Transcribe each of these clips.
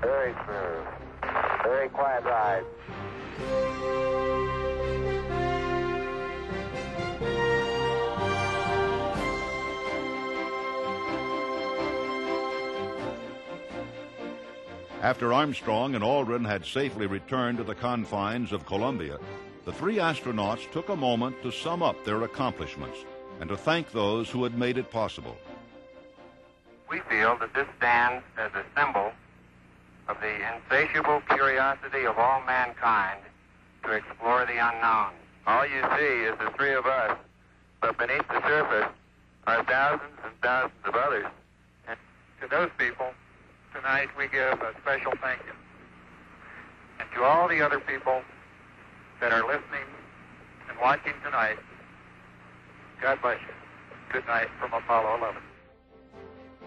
Very smooth. Very quiet ride. After Armstrong and Aldrin had safely returned to the confines of Columbia, the three astronauts took a moment to sum up their accomplishments and to thank those who had made it possible. We feel that this stands as a symbol of the insatiable curiosity of all mankind to explore the unknown. All you see is the three of us, but beneath the surface are thousands and thousands of others. And to those people, tonight we give a special thank you. And to all the other people that are listening and watching tonight, God bless you. Good night from Apollo 11.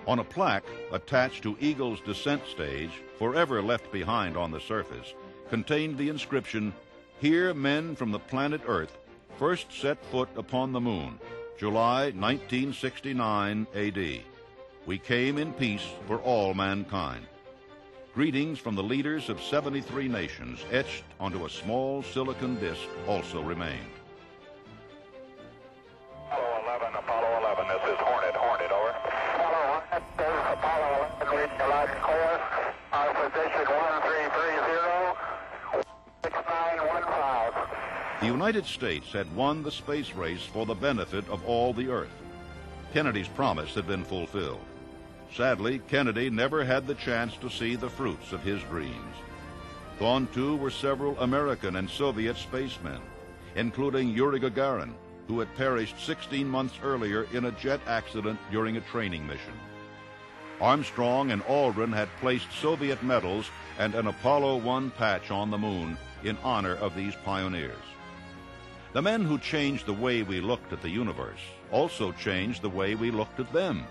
On a plaque attached to Eagle's descent stage, forever left behind on the surface, contained the inscription, "Here men from the planet Earth first set foot upon the moon, July 1969 AD. We came in peace for all mankind." Greetings from the leaders of 73 nations etched onto a small silicon disc also remained. Apollo 11, this is Hornet, over. Apollo 1, this is Apollo 11, reading your live clear. Our position 1330, 6915. The United States had won the space race for the benefit of all the Earth. Kennedy's promise had been fulfilled. Sadly, Kennedy never had the chance to see the fruits of his dreams. Gone too were several American and Soviet spacemen, including Yuri Gagarin, who had perished 16 months earlier in a jet accident during a training mission. Armstrong and Aldrin had placed Soviet medals and an Apollo 1 patch on the moon in honor of these pioneers. The men who changed the way we looked at the universe also changed the way we looked at them.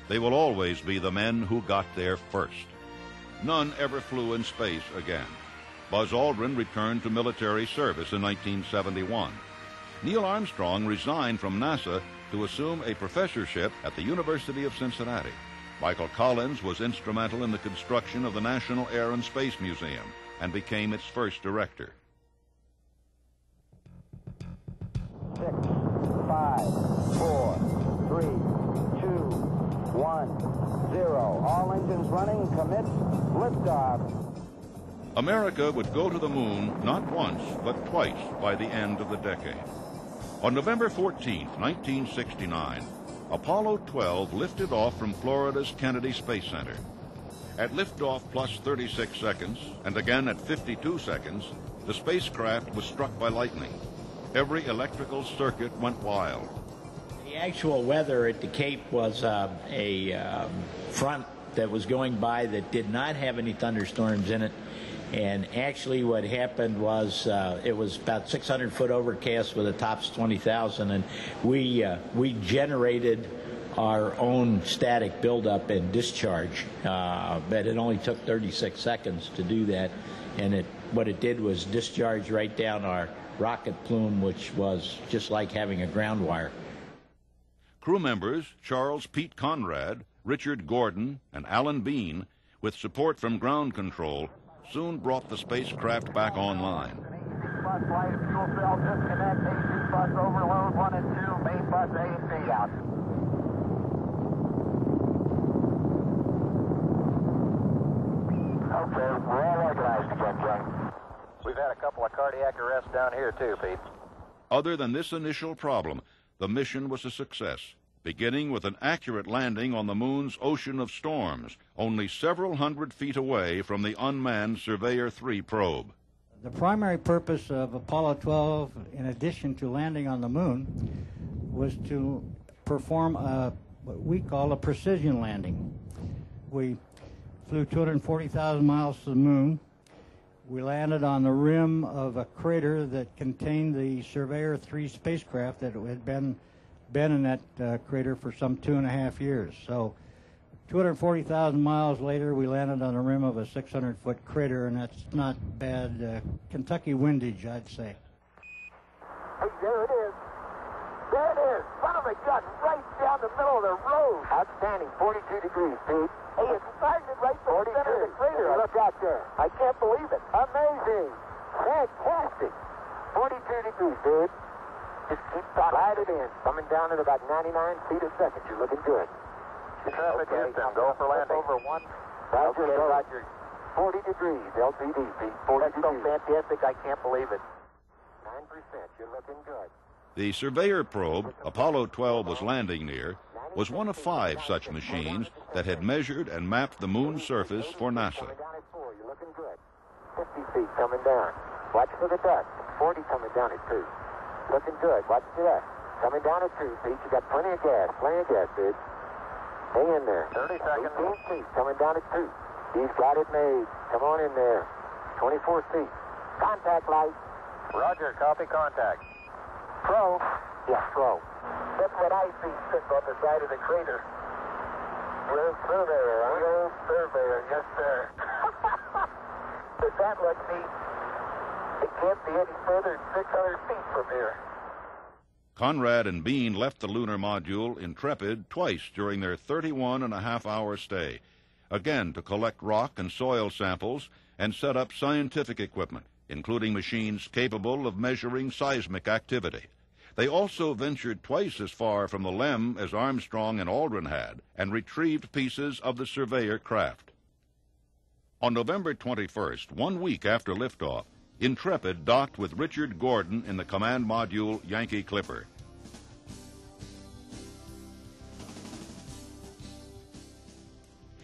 They will always be the men who got there first. None ever flew in space again. Buzz Aldrin returned to military service in 1971. Neil Armstrong resigned from NASA to assume a professorship at the University of Cincinnati. Michael Collins was instrumental in the construction of the National Air and Space Museum and became its first director. 6, 5, 4, 3, 2, 1, 0. All engines running. Commit. Liftoff. America would go to the moon not once, but twice by the end of the decade. On November 14, 1969, Apollo 12 lifted off from Florida's Kennedy Space Center. At liftoff plus 36 seconds, and again at 52 seconds, the spacecraft was struck by lightning. Every electrical circuit went wild. The actual weather at the Cape was a front that was going by that did not have any thunderstorms in it. And actually what happened was it was about 600-foot overcast with a tops 20,000, and we generated our own static buildup and discharge, but it only took 36 seconds to do that, and what it did was discharge right down our rocket plume, which was just like having a ground wire. Crew members Charles Pete Conrad, Richard Gordon, and Alan Bean, with support from ground control, soon brought the spacecraft back online. Bus light, fuel cell disconnect, AC bus overload, 1 and 2, main bus A and B out. Okay, we're all organized again, Ken. We've had a couple of cardiac arrests down here too, Pete. Other than this initial problem, the mission was a success, beginning with an accurate landing on the moon's ocean of storms, only several hundred feet away from the unmanned Surveyor 3 probe. The primary purpose of Apollo 12, in addition to landing on the moon, was to perform what we call a precision landing. We flew 240,000 miles to the moon. We landed on the rim of a crater that contained the Surveyor 3 spacecraft that had been in that crater for some 2.5 years. So 240,000 miles later, we landed on the rim of a 600-foot crater, and that's not bad Kentucky windage, I'd say. Hey, there it is. There it is. Son of a gun, right down the middle of the road. Outstanding. 42 degrees, Pete. Hey, it's started right from the center of the crater. Look out. back there. I can't believe it. Amazing. Fantastic. 42 degrees, dude. Just keep slide it in. Coming down at about 99 feet a second. You're looking good. Traffic Houston, go for landing. Over one. Roger, Okay, Roger. 40 degrees, LTD, Pete. 40 That's degrees. So fantastic, I can't believe it. 9%, you're looking good. The surveyor probe Apollo 12 was landing near was one of 5 such machines that had measured and mapped the moon's surface for NASA. Coming down at 4, you're looking good. 50 feet coming down. Watch for the dust. 40 coming down at 2. Looking good. Watch the dust. Coming down at 2 feet. You got plenty of gas, dude. Hang in there. 30 seconds. 18 feet coming down at 2. He's got it made. Come on in there. 24 feet. Contact light. Roger, copy contact. Pro. Yeah, pro. That's what I see sitting on the side of the crater. Real surveyor, huh? Real surveyor, yes, sir. Does that look neat? It can't be any further than 600 feet from here. Conrad and Bean left the lunar module Intrepid twice during their 31.5-hour stay, again to collect rock and soil samples and set up scientific equipment, including machines capable of measuring seismic activity. They also ventured twice as far from the LEM as Armstrong and Aldrin had and retrieved pieces of the surveyor craft. On November 21st, 1 week after liftoff, Intrepid docked with Richard Gordon in the command module Yankee Clipper.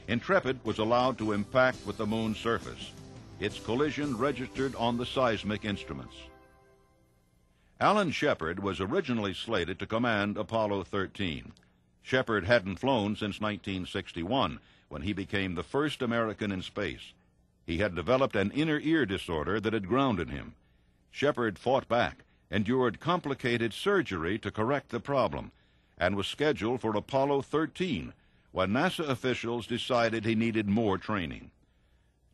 Intrepid was allowed to impact with the moon's surface. Its collision registered on the seismic instruments. Alan Shepard was originally slated to command Apollo 13. Shepard hadn't flown since 1961, when he became the first American in space. He had developed an inner ear disorder that had grounded him. Shepard fought back, endured complicated surgery to correct the problem, and was scheduled for Apollo 13, when NASA officials decided he needed more training.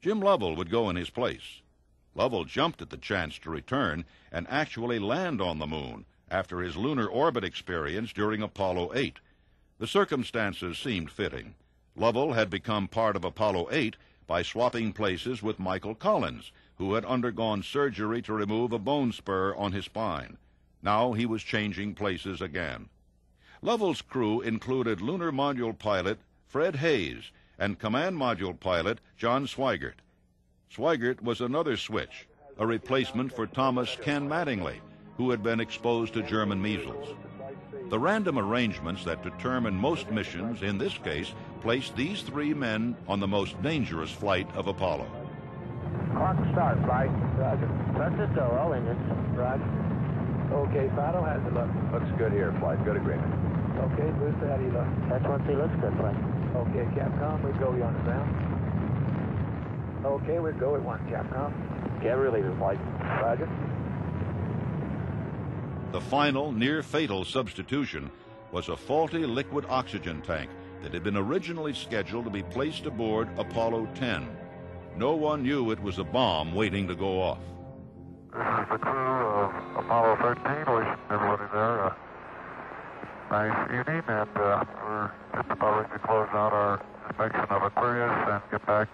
Jim Lovell would go in his place. Lovell jumped at the chance to return and actually land on the moon after his lunar orbit experience during Apollo 8. The circumstances seemed fitting. Lovell had become part of Apollo 8 by swapping places with Michael Collins, who had undergone surgery to remove a bone spur on his spine. Now he was changing places again. Lovell's crew included lunar module pilot Fred Hayes and command module pilot John Swigert. Swigert was another switch, a replacement for Thomas Ken Mattingly, who had been exposed to German measles. The random arrangements that determine most missions, in this case, placed these 3 men on the most dangerous flight of Apollo. Clock start, flight. Roger. Start to go, all engines. Roger. Okay, Fido, how's it look? Looks good here, flight. Good agreement. Okay, Booster, how do you look? That's one C looks good, flight. Okay, Capcom, we go you on the ground. Okay, we go at 1, Capcom. Get relieving, flight. Roger. The final, near-fatal substitution was a faulty liquid oxygen tank that had been originally scheduled to be placed aboard Apollo 10. No one knew it was a bomb waiting to go off. This is the crew of Apollo 13, wishing everybody there a nice evening, and we're just about ready to close out our inspection of Aquarius and get back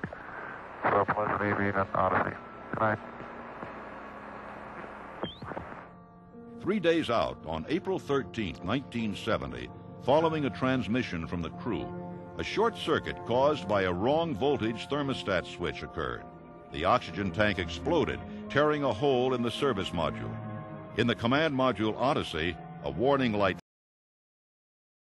to a pleasant evening at Odyssey. Good night. 3 days out, on April 13, 1970, following a transmission from the crew, a short circuit caused by a wrong voltage thermostat switch occurred. The oxygen tank exploded, tearing a hole in the service module. In the command module Odyssey, a warning light